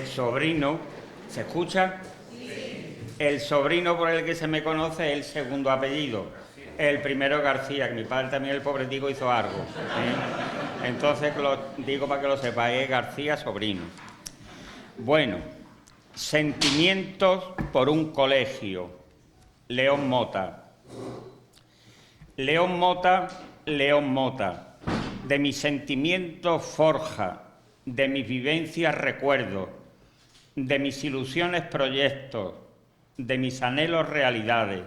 sobrino, ¿se escucha? Sí. El sobrino por el que se me conoce es el segundo apellido. El primero García, que mi padre también, el pobretico, hizo algo. Entonces, lo digo para que lo sepáis, es García, sobrino. Bueno, sentimientos por un colegio. León Mota. León Mota, León Mota. De mis sentimientos forja, de mis vivencias recuerdo, de mis ilusiones proyectos, de mis anhelos realidades,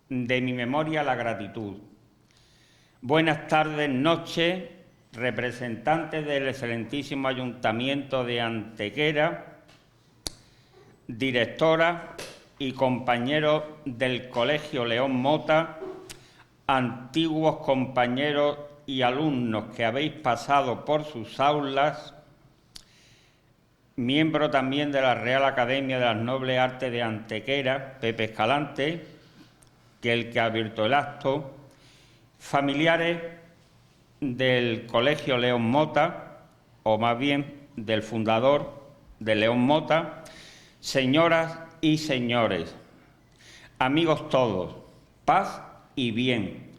de mi memoria la gratitud. Buenas tardes, noches, representantes del excelentísimo Ayuntamiento de Antequera, directora y compañeros del Colegio León Mota, antiguos compañeros y alumnos que habéis pasado por sus aulas, miembro también de la Real Academia de las Nobles Artes de Antequera, Pepe Escalante, que es el que ha abierto el acto, familiares del Colegio León Mota, o más bien del fundador de León Mota, señoras y señores, amigos todos, paz y bien.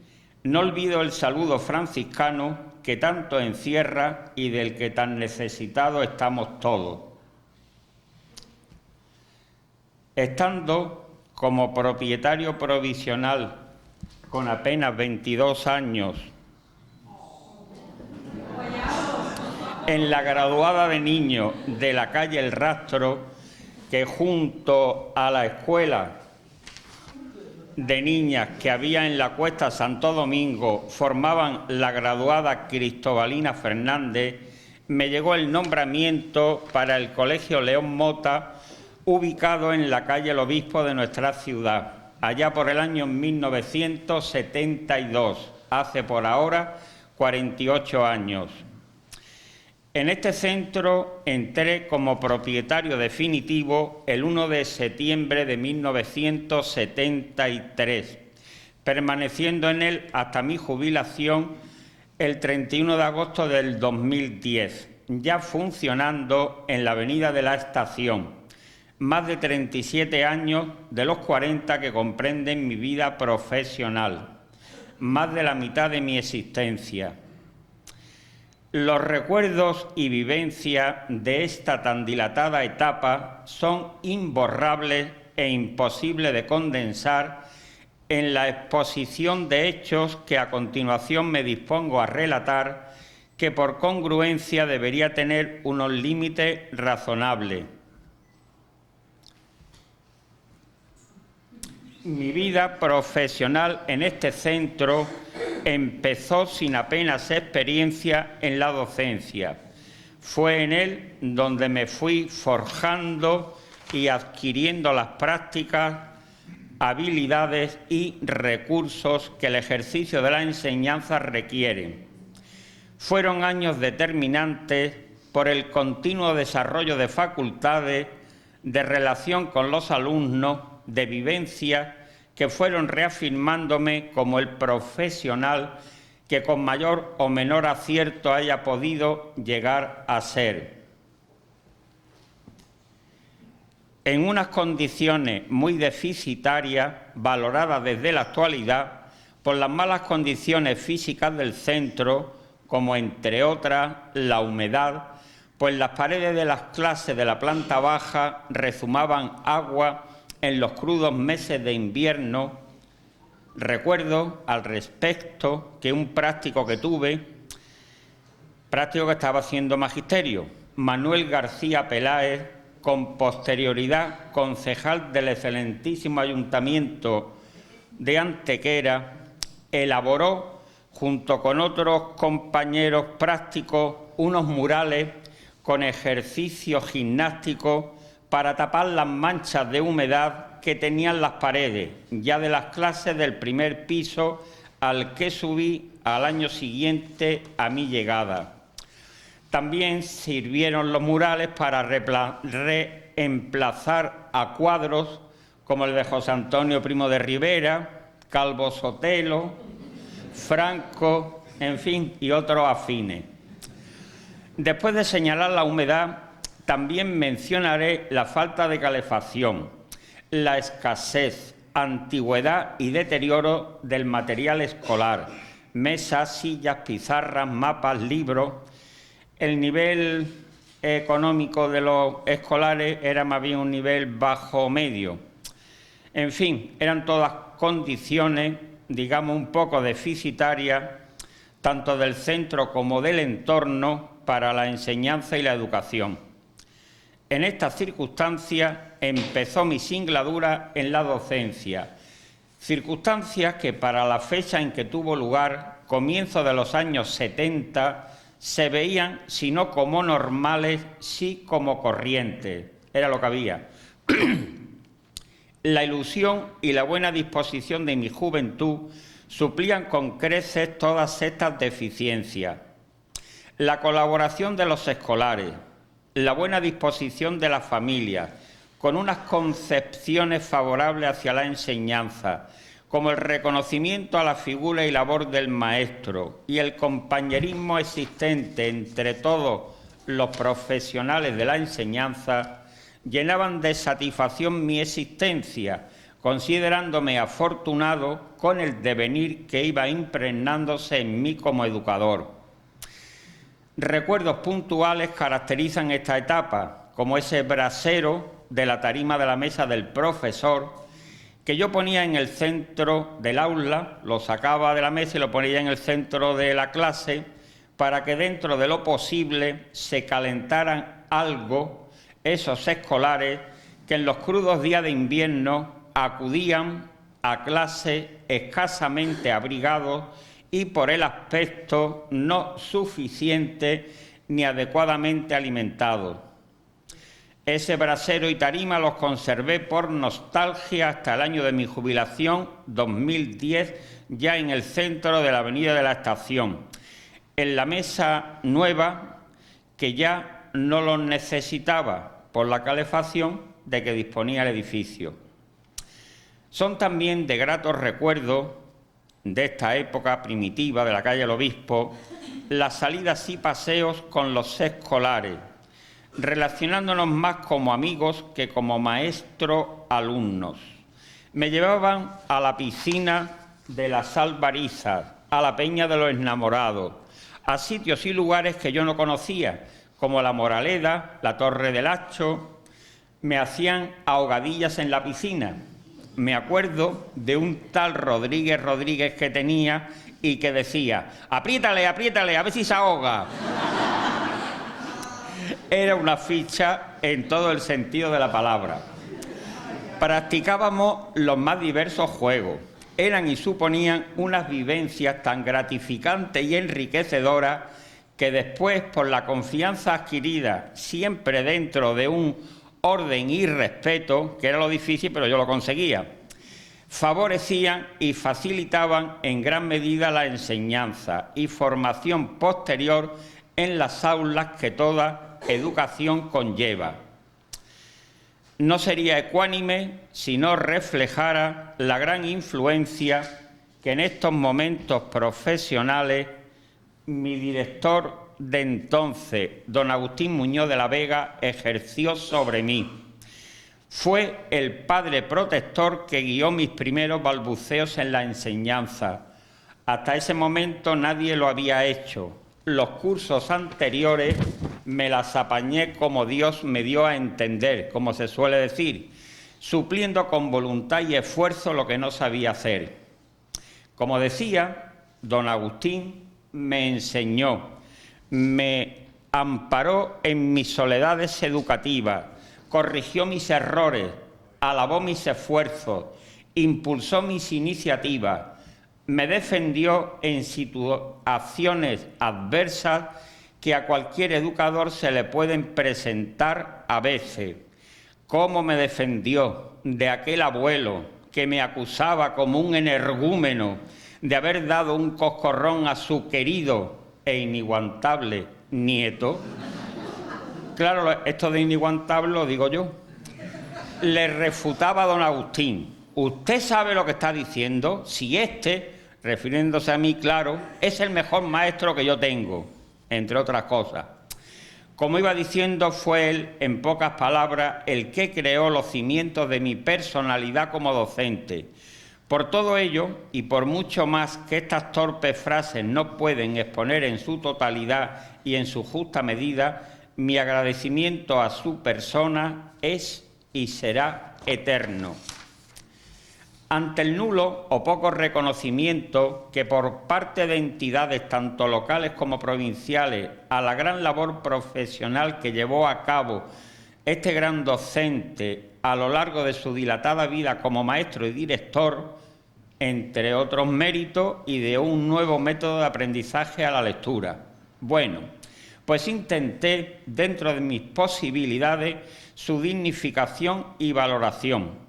No olvido el saludo franciscano que tanto encierra y del que tan necesitados estamos todos. Estando como propietario provisional con apenas 22 años en la graduada de niños de la calle El Rastro, que junto a la escuela de niñas que había en la Cuesta Santo Domingo formaban la graduada Cristobalina Fernández, me llegó el nombramiento para el Colegio León Mota, ubicado en la calle El Obispo de nuestra ciudad, allá por el año 1972, hace por ahora 48 años. En este centro entré como propietario definitivo el 1 de septiembre de 1973, permaneciendo en él hasta mi jubilación el 31 de agosto del 2010, ya funcionando en la Avenida de la Estación. Más de 37 años de los 40 que comprenden mi vida profesional, más de la mitad de mi existencia. Los recuerdos y vivencias de esta tan dilatada etapa son imborrables e imposibles de condensar en la exposición de hechos que a continuación me dispongo a relatar, que por congruencia debería tener unos límites razonables. Mi vida profesional en este centro empezó sin apenas experiencia en la docencia. Fue en él donde me fui forjando y adquiriendo las prácticas, habilidades y recursos que el ejercicio de la enseñanza requiere. Fueron años determinantes por el continuo desarrollo de facultades, de relación con los alumnos, de vivencias que fueron reafirmándome como el profesional que con mayor o menor acierto haya podido llegar a ser. En unas condiciones muy deficitarias, valoradas desde la actualidad por las malas condiciones físicas del centro, como entre otras la humedad, pues las paredes de las clases de la planta baja rezumaban agua en los crudos meses de invierno. Recuerdo al respecto que un práctico que tuve, práctico que estaba haciendo magisterio, Manuel García Peláez, con posterioridad concejal del excelentísimo Ayuntamiento de Antequera, elaboró junto con otros compañeros prácticos unos murales con ejercicios gimnásticos para tapar las manchas de humedad que tenían las paredes, ya de las clases del primer piso al que subí al año siguiente a mi llegada. También sirvieron los murales para reemplazar a cuadros como el de José Antonio Primo de Rivera, Calvo Sotelo, Franco, en fin, y otros afines. Después de señalar la humedad, También mencionaré la falta de calefacción, la escasez, antigüedad y deterioro del material escolar, mesas, sillas, pizarras, mapas, libros. El nivel económico de los escolares era más bien un nivel bajo-medio. En fin, eran todas condiciones, digamos, un poco deficitarias, tanto del centro como del entorno, para la enseñanza y la educación. En estas circunstancias empezó mi singladura en la docencia, circunstancias que para la fecha en que tuvo lugar, comienzo de los años 70, se veían, si no como normales, sí como corrientes. Era lo que había. La ilusión y la buena disposición de mi juventud suplían con creces todas estas deficiencias. La colaboración de los escolares, la buena disposición de las familias, con unas concepciones favorables hacia la enseñanza, como el reconocimiento a la figura y labor del maestro y el compañerismo existente entre todos los profesionales de la enseñanza, llenaban de satisfacción mi existencia, considerándome afortunado con el devenir que iba impregnándose en mí como educador. Recuerdos puntuales caracterizan esta etapa, como ese brasero de la tarima de la mesa del profesor, que yo ponía en el centro del aula, lo sacaba de la mesa y lo ponía en el centro de la clase, para que dentro de lo posible se calentaran algo esos escolares que en los crudos días de invierno acudían a clase escasamente abrigados y por el aspecto no suficiente ni adecuadamente alimentados. Ese brasero y tarima los conservé por nostalgia hasta el año de mi jubilación, 2010, ya en el centro de la avenida de la Estación, en la mesa nueva, que ya no los necesitaba por la calefacción de que disponía el edificio. Son también de gratos recuerdos de esta época primitiva de la calle del Obispo las salidas y paseos con los escolares, relacionándonos más como amigos que como maestro-alumnos. Me llevaban a la piscina de las Albarizas, a la Peña de los Enamorados, a sitios y lugares que yo no conocía, como la Moraleda, la Torre del Hacho. Me hacían ahogadillas en la piscina. Me acuerdo de un tal Rodríguez que tenía y que decía: apriétale, apriétale, a ver si se ahoga. Era una ficha en todo el sentido de la palabra. Practicábamos los más diversos juegos. Eran y suponían unas vivencias tan gratificantes y enriquecedoras que después, por la confianza adquirida, siempre dentro de un orden y respeto, que era lo difícil, pero yo lo conseguía, favorecían y facilitaban en gran medida la enseñanza y formación posterior en las aulas que toda educación conlleva. No sería ecuánime si no reflejara la gran influencia que en estos momentos profesionales mi director de entonces, don Agustín Muñoz de la Vega, ejerció sobre mí. Fue el padre protector que guió mis primeros balbuceos en la enseñanza. Hasta ese momento nadie lo había hecho. Los cursos anteriores me las apañé como Dios me dio a entender, como se suele decir, supliendo con voluntad y esfuerzo lo que no sabía hacer. Como decía, don Agustín me enseñó, me amparó en mis soledades educativas, corrigió mis errores, alabó mis esfuerzos, impulsó mis iniciativas, me defendió en situaciones adversas que a cualquier educador se le pueden presentar a veces. ¿Cómo me defendió de aquel abuelo que me acusaba como un energúmeno de haber dado un coscorrón a su querido e iniguantable nieto? Claro, esto de iniguantable lo digo yo. Le refutaba a don Agustín: ¿usted sabe lo que está diciendo? Si refiriéndose a mí, claro, es el mejor maestro que yo tengo, entre otras cosas. Como iba diciendo, fue él, en pocas palabras, el que creó los cimientos de mi personalidad como docente. Por todo ello, y por mucho más que estas torpes frases no pueden exponer en su totalidad y en su justa medida, mi agradecimiento a su persona es y será eterno. Ante el nulo o poco reconocimiento que por parte de entidades tanto locales como provinciales a la gran labor profesional que llevó a cabo este gran docente a lo largo de su dilatada vida como maestro y director, entre otros méritos, y de un nuevo método de aprendizaje a la lectura. Bueno, pues intenté, dentro de mis posibilidades, su dignificación y valoración.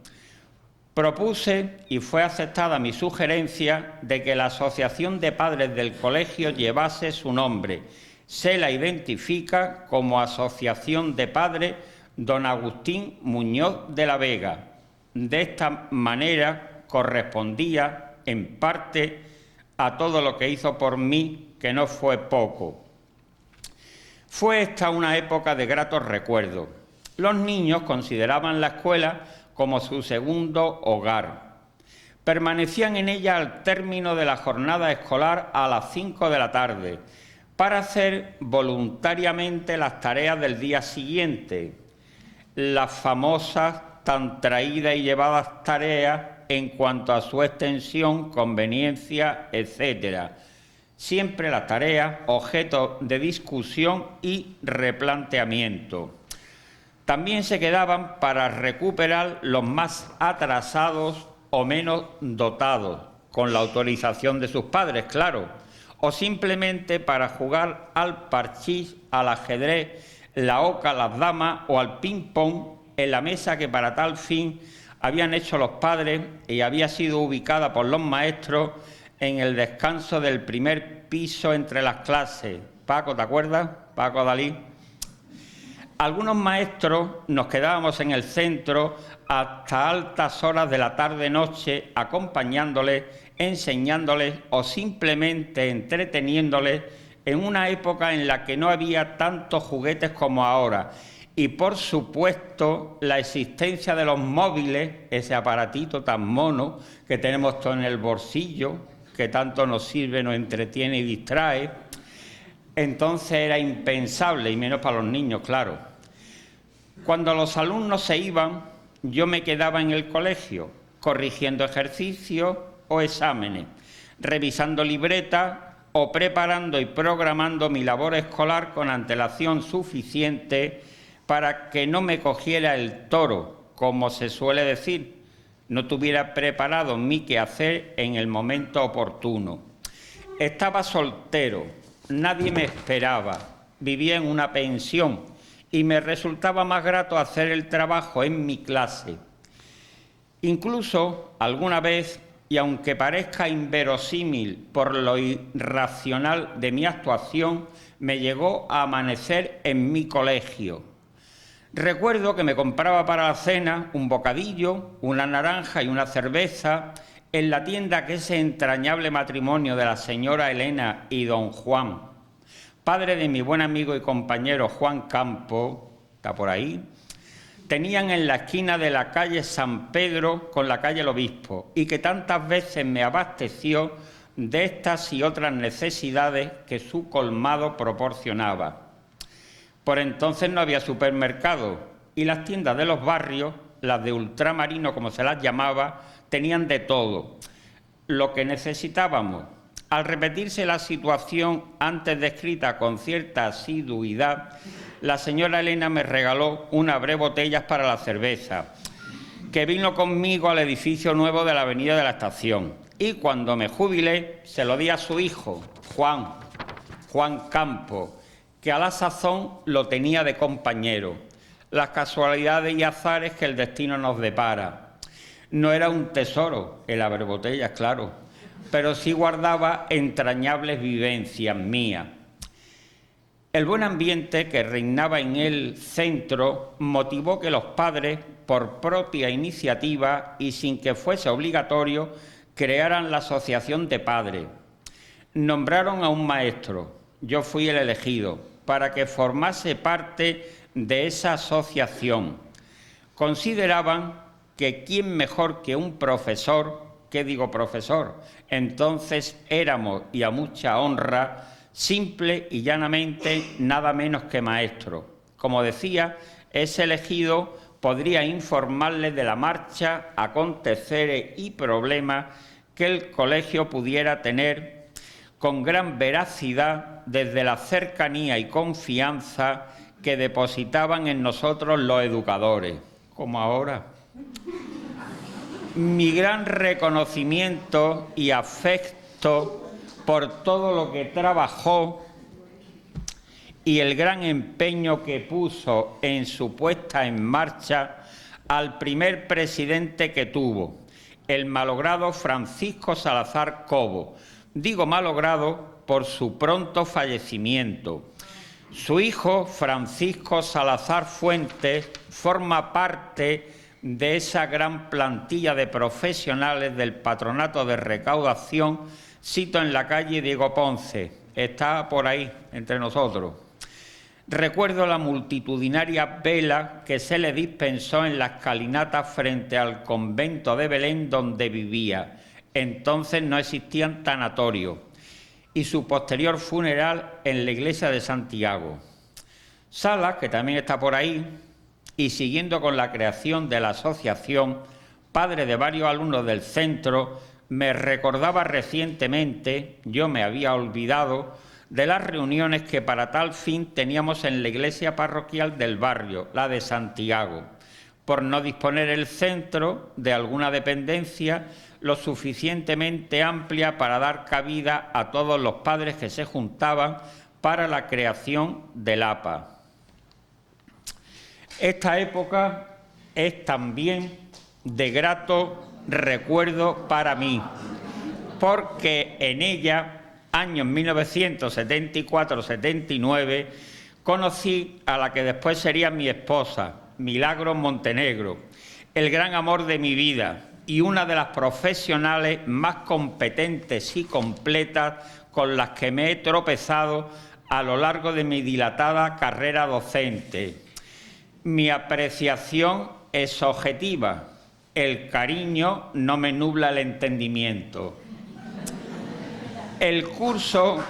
Propuse, y fue aceptada mi sugerencia, de que la Asociación de Padres del Colegio llevase su nombre. Se la identifica como Asociación de Padres Don Agustín Muñoz de la Vega. De esta manera correspondía, en parte, a todo lo que hizo por mí, que no fue poco. Fue esta una época de gratos recuerdos. Los niños consideraban la escuela como su segundo hogar. Permanecían en ella al término de la jornada escolar a las 5 de la tarde para hacer voluntariamente las tareas del día siguiente, las famosas tan traídas y llevadas tareas en cuanto a su extensión, conveniencia, etc. Siempre las tareas objeto de discusión y replanteamiento. También se quedaban para recuperar los más atrasados o menos dotados, con la autorización de sus padres, claro, o simplemente para jugar al parchís, al ajedrez, la oca, las damas o al ping-pong en la mesa que para tal fin habían hecho los padres y había sido ubicada por los maestros en el descanso del primer piso entre las clases. Paco, ¿te acuerdas? Paco Dalí. Algunos maestros nos quedábamos en el centro hasta altas horas de la tarde-noche acompañándoles, enseñándoles o simplemente entreteniéndoles en una época en la que no había tantos juguetes como ahora. Y, por supuesto, la existencia de los móviles, ese aparatito tan mono que tenemos todo en el bolsillo, que tanto nos sirve, nos entretiene y distrae. Entonces era impensable, y menos para los niños, claro. Cuando los alumnos se iban, yo me quedaba en el colegio, corrigiendo ejercicios o exámenes, revisando libretas o preparando y programando mi labor escolar con antelación suficiente para que no me cogiera el toro, como se suele decir, no tuviera preparado mi quehacer en el momento oportuno. Estaba soltero, nadie me esperaba, vivía en una pensión y me resultaba más grato hacer el trabajo en mi clase. Incluso alguna vez, y aunque parezca inverosímil por lo irracional de mi actuación, me llegó a amanecer en mi colegio. Recuerdo que me compraba para la cena un bocadillo, una naranja y una cerveza en la tienda que ese entrañable matrimonio de la señora Elena y don Juan, padre de mi buen amigo y compañero Juan Campo, está por ahí, tenían en la esquina de la calle San Pedro con la calle El Obispo, y que tantas veces me abasteció de estas y otras necesidades que su colmado proporcionaba. Por entonces no había supermercado y las tiendas de los barrios, las de ultramarino como se las llamaba, tenían de todo lo que necesitábamos. Al repetirse la situación antes descrita con cierta asiduidad, la señora Elena me regaló unas botellas para la cerveza, que vino conmigo al edificio nuevo de la avenida de la Estación. Y cuando me jubilé, se lo di a su hijo, Juan Campo, que a la sazón lo tenía de compañero. Las casualidades y azares que el destino nos depara. No era un tesoro el abrebotellas, claro, pero sí guardaba entrañables vivencias mías. El buen ambiente que reinaba en el centro motivó que los padres, por propia iniciativa y sin que fuese obligatorio, crearan la asociación de padres. Nombraron a un maestro, yo fui el elegido. para que formase parte de esa asociación. Consideraban que quién mejor que un profesor, ¿qué digo profesor? Entonces éramos, y a mucha honra, simple y llanamente nada menos que maestro. Como decía, ese elegido podría informarles de la marcha, aconteceres y problemas que el colegio pudiera tener con gran veracidad desde la cercanía y confianza que depositaban en nosotros los educadores, como ahora. Mi gran reconocimiento y afecto por todo lo que trabajó y el gran empeño que puso en su puesta en marcha al primer presidente que tuvo, el malogrado Francisco Salazar Cobo. Digo malogrado por su pronto fallecimiento. Su hijo, Francisco Salazar Fuentes, forma parte de esa gran plantilla de profesionales del Patronato de Recaudación, sito en la calle Diego Ponce. Está por ahí, entre nosotros. Recuerdo la multitudinaria vela que se le dispensó en la escalinata frente al convento de Belén donde vivía. Entonces no existían tanatorios. Y su posterior funeral en la iglesia de Santiago. Salas, que también está por ahí, y siguiendo con la creación de la asociación, padre de varios alumnos del centro, me recordaba recientemente, yo me había olvidado, de las reuniones que para tal fin teníamos en la iglesia parroquial del barrio, la de Santiago, por no disponer el centro de alguna dependencia lo suficientemente amplia para dar cabida a todos los padres que se juntaban para la creación del APA. Esta época es también de grato recuerdo para mí, porque en ella, años 1974-79, conocí a la que después sería mi esposa, Milagros Montenegro, el gran amor de mi vida y una de las profesionales más competentes y completas con las que me he tropezado a lo largo de mi dilatada carrera docente. Mi apreciación es objetiva, el cariño no me nubla el entendimiento. El curso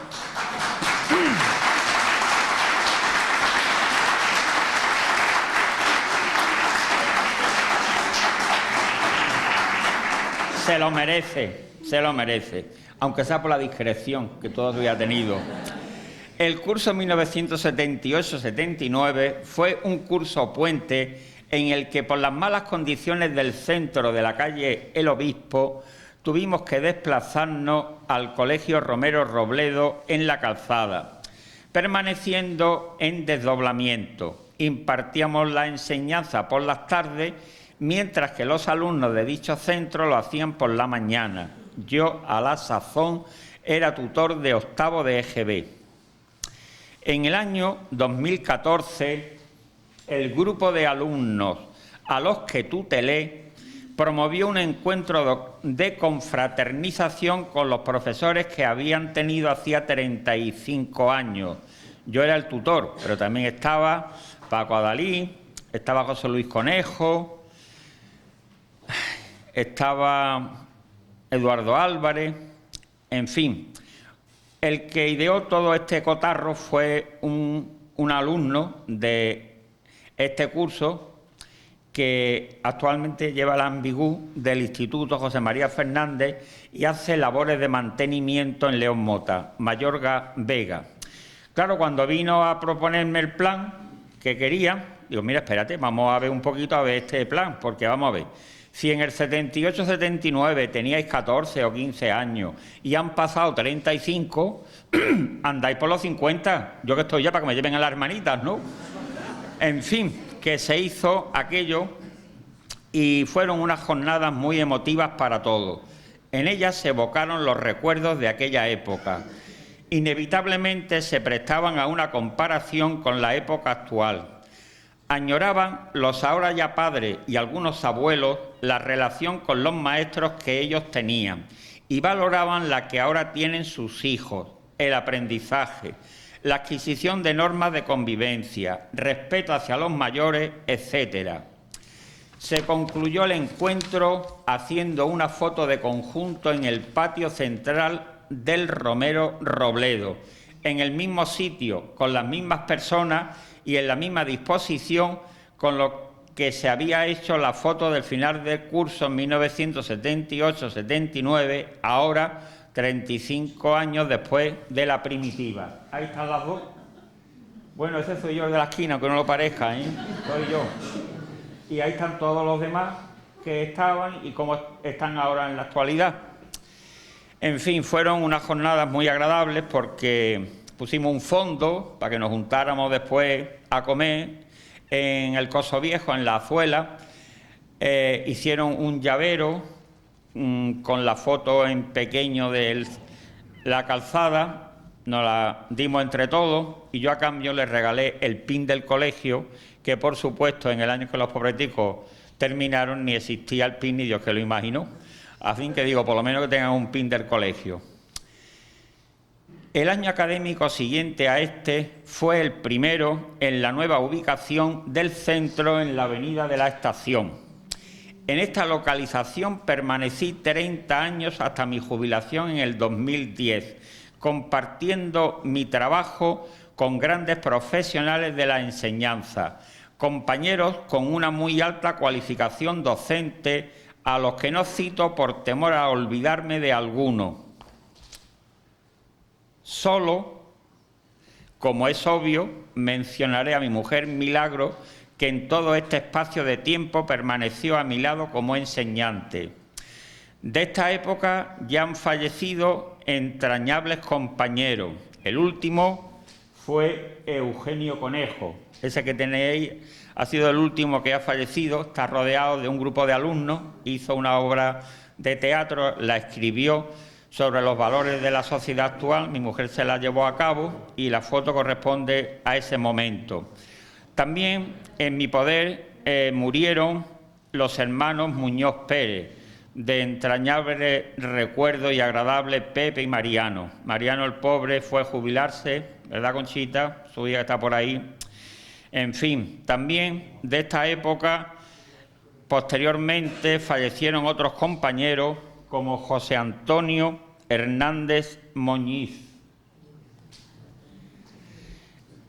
se lo merece, aunque sea por la discreción que todavía ha tenido. El curso 1978-79 fue un curso puente en el que por las malas condiciones del centro de la calle El Obispo tuvimos que desplazarnos al Colegio Romero Robledo en La Calzada, permaneciendo en desdoblamiento. Impartíamos la enseñanza por las tardes, mientras que los alumnos de dicho centro lo hacían por la mañana. Yo, a la sazón, era tutor de octavo de EGB. En el año 2014, el grupo de alumnos a los que tutelé promovió un encuentro de confraternización con los profesores que habían tenido hacía 35 años. Yo era el tutor, pero también estaba Paco Adalí, estaba José Luis Conejo, estaba Eduardo Álvarez, en fin. El que ideó todo este cotarro fue un alumno de este curso que actualmente lleva la ambigú del Instituto José María Fernández y hace labores de mantenimiento en León Mota, Mayorga Vega. Claro, cuando vino a proponerme el plan que quería, digo, mira, espérate, vamos a ver un poquito a ver este plan, porque vamos a ver. Si en el 78-79 teníais 14 o 15 años y han pasado 35, andáis por los 50. Yo que estoy ya para que me lleven a las hermanitas, ¿no? En fin, que se hizo aquello y fueron unas jornadas muy emotivas para todos. En ellas se evocaron los recuerdos de aquella época. Inevitablemente se prestaban a una comparación con la época actual. Añoraban los ahora ya padres y algunos abuelos la relación con los maestros que ellos tenían y valoraban la que ahora tienen sus hijos, el aprendizaje, la adquisición de normas de convivencia, respeto hacia los mayores, etc. Se concluyó el encuentro haciendo una foto de conjunto en el patio central del Romero Robledo, en el mismo sitio, con las mismas personas y en la misma disposición con lo que se había hecho la foto del final del curso en 1978-79, ahora 35 años después de la primitiva. Ahí están las dos. Bueno, ese soy yo el de la esquina, aunque no lo parezca, ¿eh? Soy yo. Y ahí están todos los demás que estaban y cómo están ahora en la actualidad. En fin, fueron unas jornadas muy agradables porque pusimos un fondo para que nos juntáramos después a comer en el Coso Viejo, en la Azuela. Hicieron un llavero con la foto en pequeño de la calzada, nos la dimos entre todos y yo a cambio les regalé el pin del colegio, que por supuesto en el año que los pobreticos terminaron ni existía el pin ni Dios que lo imaginó. Así que digo, por lo menos que tengan un pin del colegio. El año académico siguiente a este fue el primero en la nueva ubicación del centro en la avenida de la Estación. En esta localización permanecí 30 años hasta mi jubilación en el 2010, compartiendo mi trabajo con grandes profesionales de la enseñanza, compañeros con una muy alta cualificación docente, a los que no cito por temor a olvidarme de alguno. Solo, como es obvio, mencionaré a mi mujer Milagro, que en todo este espacio de tiempo permaneció a mi lado como enseñante. De esta época ya han fallecido entrañables compañeros. El último fue Eugenio Conejo. Ese que tenéis ha sido el último que ha fallecido, está rodeado de un grupo de alumnos, hizo una obra de teatro, la escribió sobre los valores de la sociedad actual, mi mujer se la llevó a cabo y la foto corresponde a ese momento. También en mi poder murieron los hermanos Muñoz Pérez, de entrañable recuerdo y agradable Pepe y Mariano. Mariano el pobre fue a jubilarse, ¿verdad, Conchita? Su hija está por ahí. En fin, también de esta época, posteriormente, fallecieron otros compañeros como José Antonio Hernández Moñiz.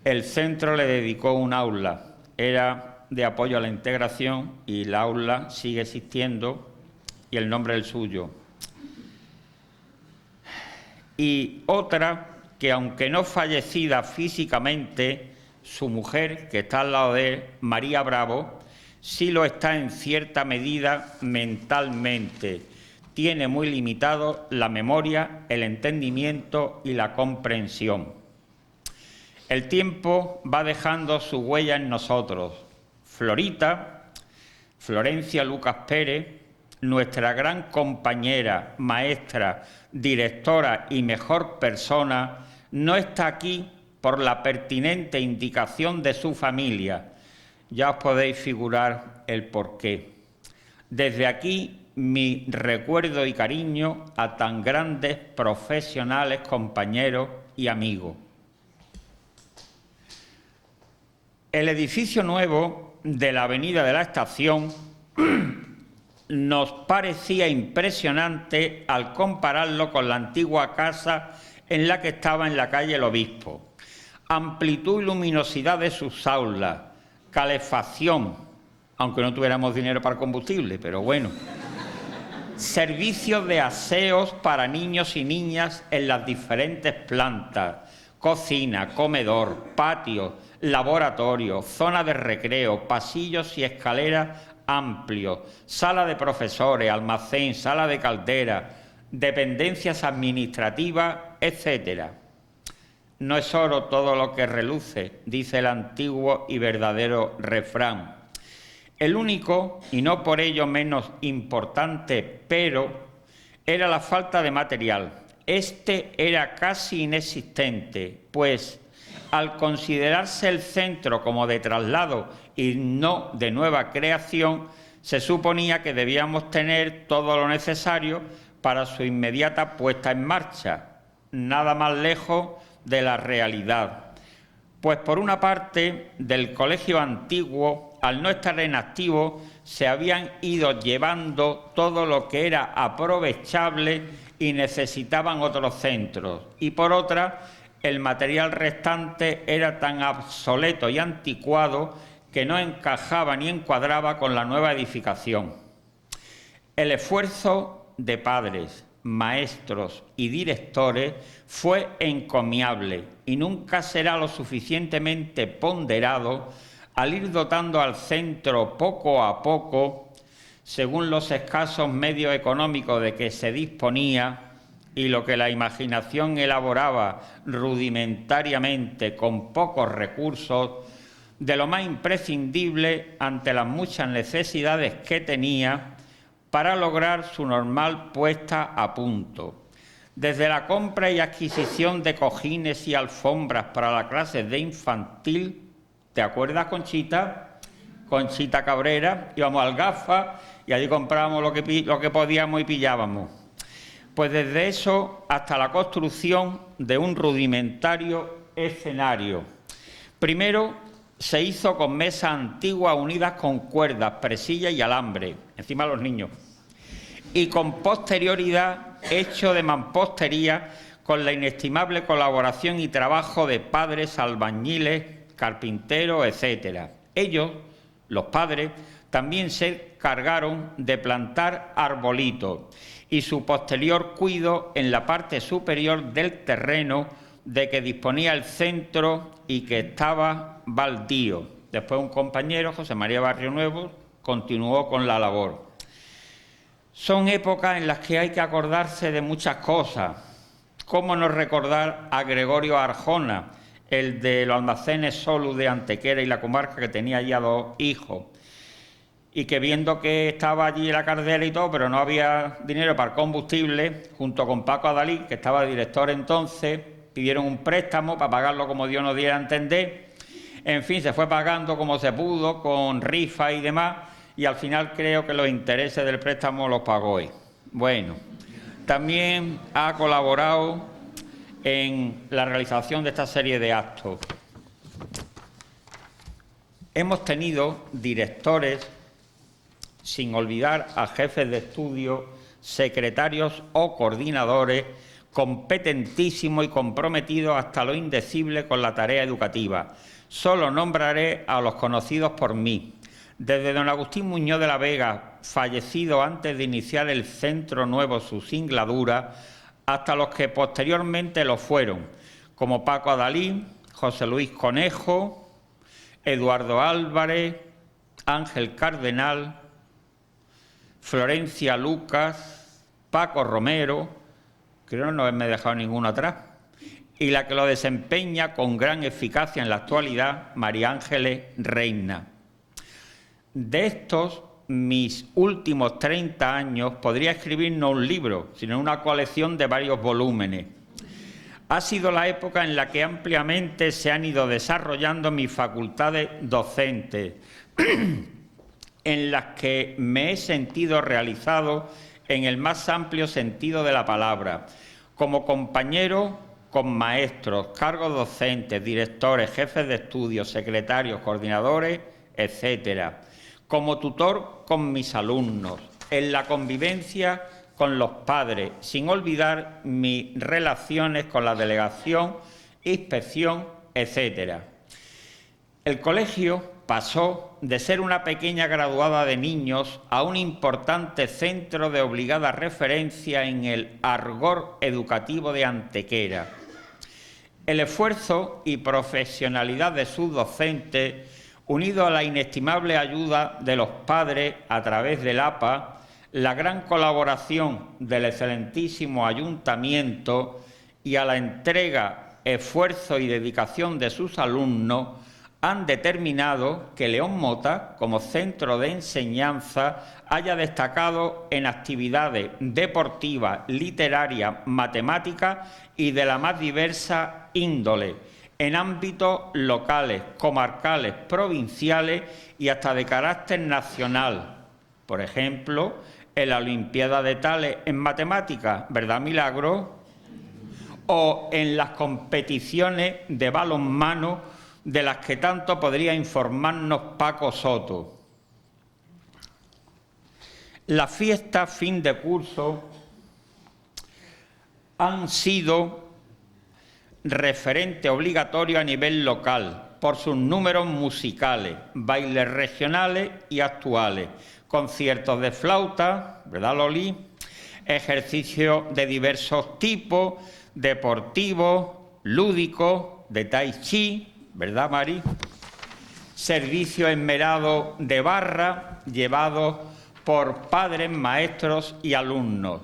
El centro le dedicó un aula, era de apoyo a la integración y el aula sigue existiendo y el nombre es el suyo. Y otra que, aunque no fallecida físicamente, su mujer, que está al lado de él, María Bravo, sí lo está en cierta medida mentalmente. Tiene muy limitado la memoria, el entendimiento y la comprensión. El tiempo va dejando su huella en nosotros. Florita, Florencia Lucas Pérez, nuestra gran compañera, maestra, directora y mejor persona, no está aquí por la pertinente indicación de su familia. Ya os podéis figurar el porqué. Desde aquí, mi recuerdo y cariño a tan grandes profesionales, compañeros y amigos. El edificio nuevo de la avenida de la Estación nos parecía impresionante al compararlo con la antigua casa en la que estaba en la calle El Obispo. Amplitud y luminosidad de sus aulas, calefacción, aunque no tuviéramos dinero para combustible, pero bueno. Servicios de aseos para niños y niñas en las diferentes plantas, cocina, comedor, patio, laboratorio, zona de recreo, pasillos y escaleras amplios, sala de profesores, almacén, sala de caldera, dependencias administrativas, etc. No es oro todo lo que reluce, dice el antiguo y verdadero refrán. El único, y no por ello menos importante, pero era la falta de material. Este era casi inexistente, pues al considerarse el centro como de traslado y no de nueva creación, se suponía que debíamos tener todo lo necesario para su inmediata puesta en marcha. Nada más lejos de la realidad. Pues por una parte, del colegio antiguo, al no estar en activo, se habían ido llevando todo lo que era aprovechable y necesitaban otros centros. Y por otra, el material restante era tan obsoleto y anticuado que no encajaba ni encuadraba con la nueva edificación. El esfuerzo de padres, maestros y directores fue encomiable y nunca será lo suficientemente ponderado al ir dotando al centro poco a poco, según los escasos medios económicos de que se disponía y lo que la imaginación elaboraba rudimentariamente con pocos recursos, de lo más imprescindible ante las muchas necesidades que tenía para lograr su normal puesta a punto. Desde la compra y adquisición de cojines y alfombras para la clase de infantil, ¿te acuerdas, Conchita? Conchita Cabrera, íbamos al GAFA y allí comprábamos lo que podíamos y pillábamos. Pues desde eso hasta la construcción de un rudimentario escenario. Primero se hizo con mesas antiguas unidas con cuerdas, presillas y alambre, encima de los niños, y con posterioridad hecho de mampostería con la inestimable colaboración y trabajo de padres, albañiles, carpinteros, etc. Ellos, los padres, también se cargaron de plantar arbolitos y su posterior cuido en la parte superior del terreno de que disponía el centro y que estaba baldío. Después un compañero, José María Barrio Nuevo, continuó con la labor. Son épocas en las que hay que acordarse de muchas cosas. ¿Cómo no recordar a Gregorio Arjona, el de los almacenes Solus de Antequera y la comarca, que tenía ya 2 hijos? Y que viendo que estaba allí la cardera y todo, pero no había dinero para el combustible, junto con Paco Adalí, que estaba director entonces, pidieron un préstamo para pagarlo como Dios nos diera a entender. En fin, se fue pagando como se pudo, con rifa y demás, y al final creo que los intereses del préstamo los pagó él. Bueno, también ha colaborado en la realización de esta serie de actos. Hemos tenido directores, sin olvidar a jefes de estudio, secretarios o coordinadores competentísimos y comprometidos hasta lo indecible con la tarea educativa. Solo nombraré a los conocidos por mí. Desde don Agustín Muñoz de la Vega, fallecido antes de iniciar el Centro Nuevo su singladura, hasta los que posteriormente lo fueron, como Paco Adalí, José Luis Conejo, Eduardo Álvarez, Ángel Cardenal, Florencia Lucas, Paco Romero, creo que no me he dejado ninguno atrás, y la que lo desempeña con gran eficacia en la actualidad, María Ángeles Reina. De estos, mis últimos 30 años, podría escribir no un libro, sino una colección de varios volúmenes. Ha sido la época en la que ampliamente se han ido desarrollando mis facultades docentes, en las que me he sentido realizado en el más amplio sentido de la palabra, como compañero con maestros, cargos docentes, directores, jefes de estudios, secretarios, coordinadores, etcétera, como tutor con mis alumnos, en la convivencia con los padres, sin olvidar mis relaciones con la delegación, inspección, etcétera. El colegio pasó de ser una pequeña graduada de niños a un importante centro de obligada referencia en el argot educativo de Antequera. El esfuerzo y profesionalidad de sus docentes, unido a la inestimable ayuda de los padres a través del APA, la gran colaboración del excelentísimo ayuntamiento y a la entrega, esfuerzo y dedicación de sus alumnos, han determinado que León Mota, como centro de enseñanza, haya destacado en actividades deportivas, literarias, matemáticas y de la más diversa índole, en ámbitos locales, comarcales, provinciales y hasta de carácter nacional. Por ejemplo, en la Olimpiada de Tales en matemáticas, ¿verdad, Milagro? o en las competiciones de balonmano de las que tanto podría informarnos Paco Soto. Las fiestas fin de curso han sido referente obligatorio a nivel local por sus números musicales, bailes regionales y actuales, conciertos de flauta, ¿verdad, Loli?, ejercicios de diversos tipos, deportivos, lúdicos, de tai chi, ¿verdad, Mari?, servicio esmerado de barra llevados por padres, maestros y alumnos.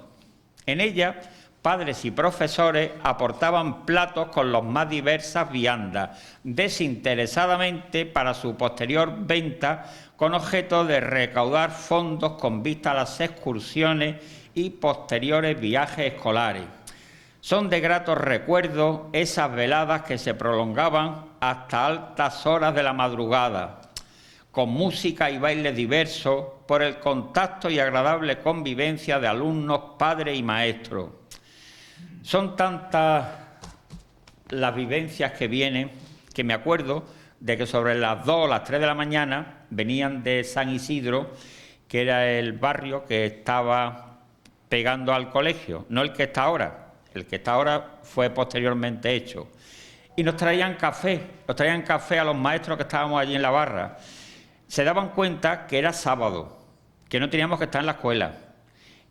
En ella, padres y profesores aportaban platos con las más diversas viandas, desinteresadamente para su posterior venta, con objeto de recaudar fondos con vista a las excursiones y posteriores viajes escolares. Son de gratos recuerdos esas veladas que se prolongaban hasta altas horas de la madrugada, con música y baile diversos, por el contacto y agradable convivencia de alumnos, padres y maestros. Son tantas las vivencias que vienen que me acuerdo de que sobre las 2 o las 3 de la mañana venían de San Isidro, que era el barrio que estaba pegando al colegio, no el que está ahora. El que está ahora fue posteriormente hecho. Y nos traían café a los maestros que estábamos allí en la barra. Se daban cuenta que era sábado, que no teníamos que estar en la escuela,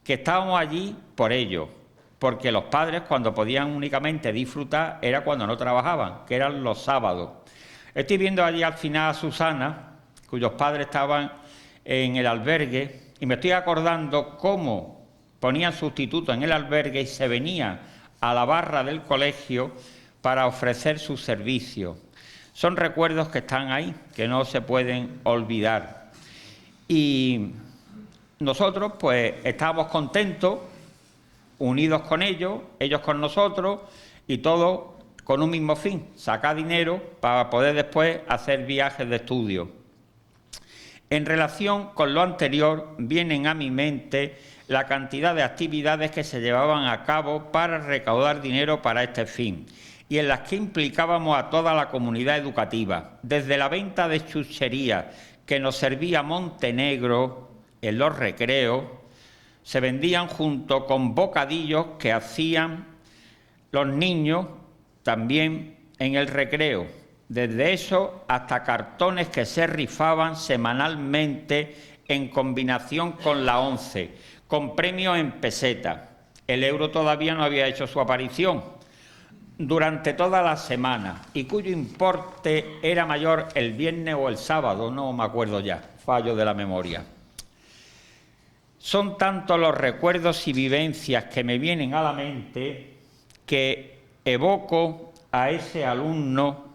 que estábamos allí por ello, porque los padres cuando podían únicamente disfrutar era cuando no trabajaban, que eran los sábados. Estoy viendo allí al final a Susana, cuyos padres estaban en el albergue, y me estoy acordando cómo ponían sustitutos en el albergue y se venían a la barra del colegio para ofrecer sus servicios. Son recuerdos que están ahí, que no se pueden olvidar. Y nosotros pues estábamos contentos, unidos con ellos con nosotros, y todos con un mismo fin, sacar dinero para poder después hacer viajes de estudio. En relación con lo anterior, vienen a mi mente la cantidad de actividades que se llevaban a cabo para recaudar dinero para este fin, y en las que implicábamos a toda la comunidad educativa, desde la venta de chucherías que nos servía Montenegro en los recreos, se vendían junto con bocadillos que hacían los niños también en el recreo, desde eso hasta cartones que se rifaban semanalmente en combinación con la ONCE, con premios en pesetas. El euro todavía no había hecho su aparición, durante toda la semana, y cuyo importe era mayor el viernes o el sábado, no me acuerdo ya, fallo de la memoria. Son tantos los recuerdos y vivencias que me vienen a la mente que evoco a ese alumno,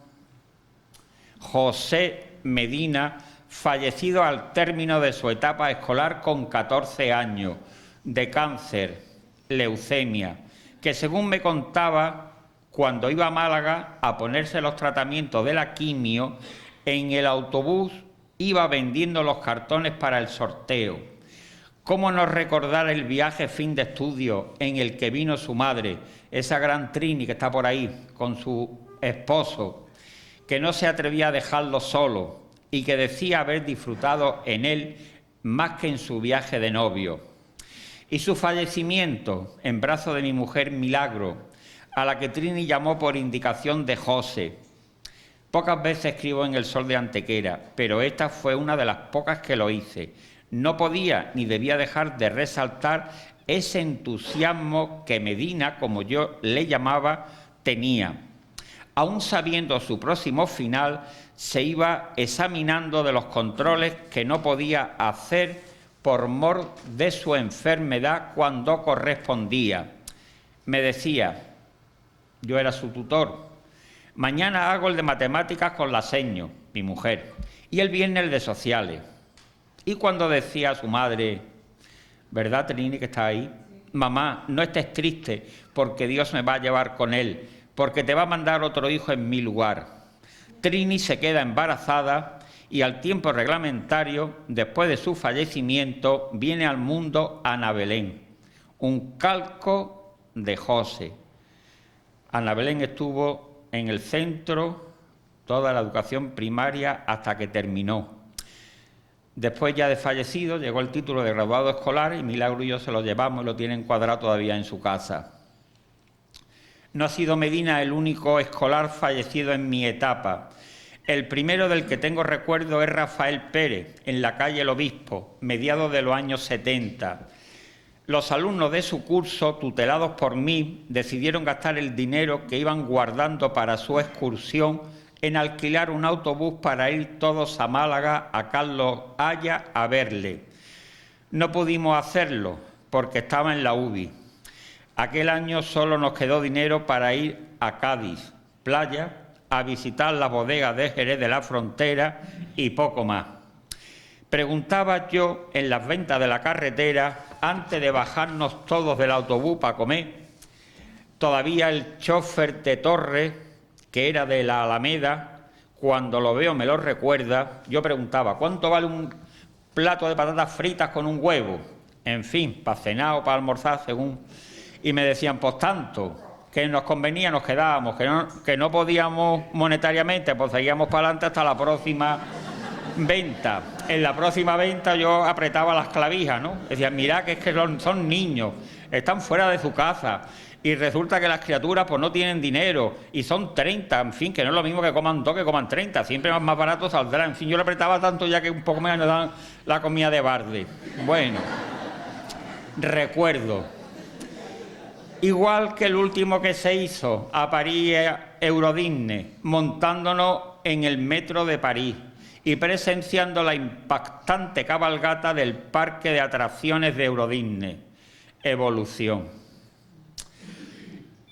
José Medina, fallecido al término de su etapa escolar con 14 años, de cáncer, leucemia, que según me contaba, cuando iba a Málaga a ponerse los tratamientos de la quimio, en el autobús iba vendiendo los cartones para el sorteo. ¿Cómo no recordar el viaje fin de estudio en el que vino su madre, esa gran Trini que está por ahí, con su esposo, que no se atrevía a dejarlo solo y que decía haber disfrutado en él más que en su viaje de novio? Y su fallecimiento en brazos de mi mujer Milagro, a la que Trini llamó por indicación de José. Pocas veces escribo en El Sol de Antequera, pero esta fue una de las pocas que lo hice. No podía ni debía dejar de resaltar ese entusiasmo que Medina, como yo le llamaba, tenía. Aún sabiendo su próximo final, se iba examinando de los controles que no podía hacer por mor de su enfermedad cuando correspondía. Me decía, yo era su tutor, mañana hago el de matemáticas con la Seño, mi mujer, y el viernes el de sociales. Y cuando decía a su madre, ¿verdad, Trini, que está ahí? Mamá, no estés triste porque Dios me va a llevar con él, porque te va a mandar otro hijo en mi lugar. Trini se queda embarazada y al tiempo reglamentario, después de su fallecimiento, viene al mundo Ana Belén, un calco de José. Ana Belén estuvo en el centro toda la educación primaria hasta que terminó. Después ya de fallecido llegó el título de graduado escolar y Milagro y yo se lo llevamos y lo tiene encuadrado todavía en su casa. No ha sido Medina el único escolar fallecido en mi etapa. El primero del que tengo recuerdo es Rafael Pérez, en la calle El Obispo, mediados de los años 70. Los alumnos de su curso, tutelados por mí, decidieron gastar el dinero que iban guardando para su excursión en alquilar un autobús para ir todos a Málaga, a Carlos Haya, a verle. No pudimos hacerlo porque estaba en la UBI. Aquel año solo nos quedó dinero para ir a Cádiz, playa, a visitar las bodegas de Jerez de la Frontera y poco más. Preguntaba yo en las ventas de la carretera, antes de bajarnos todos del autobús para comer, todavía el chofer de Torres, que era de la Alameda, cuando lo veo me lo recuerda, yo preguntaba, ¿cuánto vale un plato de patatas fritas con un huevo? En fin, para cenar o para almorzar, según... Y me decían, pues tanto, que nos convenía, nos quedábamos, que no podíamos monetariamente, pues seguíamos para adelante hasta la próxima venta. En la próxima venta yo apretaba las clavijas, ¿no? Decían, mirad que es que son niños, están fuera de su casa y resulta que las criaturas pues no tienen dinero y son 30, en fin, que no es lo mismo que coman 2 que coman 30, siempre más barato saldrá. En fin, yo le apretaba tanto ya que un poco menos dan la comida de barde. Bueno, recuerdo. Igual que el último que se hizo a París Eurodisney, montándonos en el metro de París y presenciando la impactante cabalgata del parque de atracciones de Eurodisney. Evolución.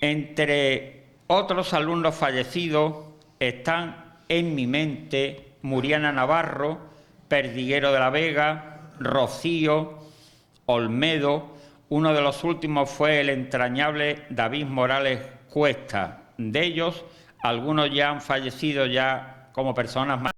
Entre otros alumnos fallecidos están en mi mente Muriana Navarro, Perdiguero de la Vega, Rocío, Olmedo. Uno de los últimos fue el entrañable David Morales Cuesta. De ellos, algunos ya han fallecido ya como personas más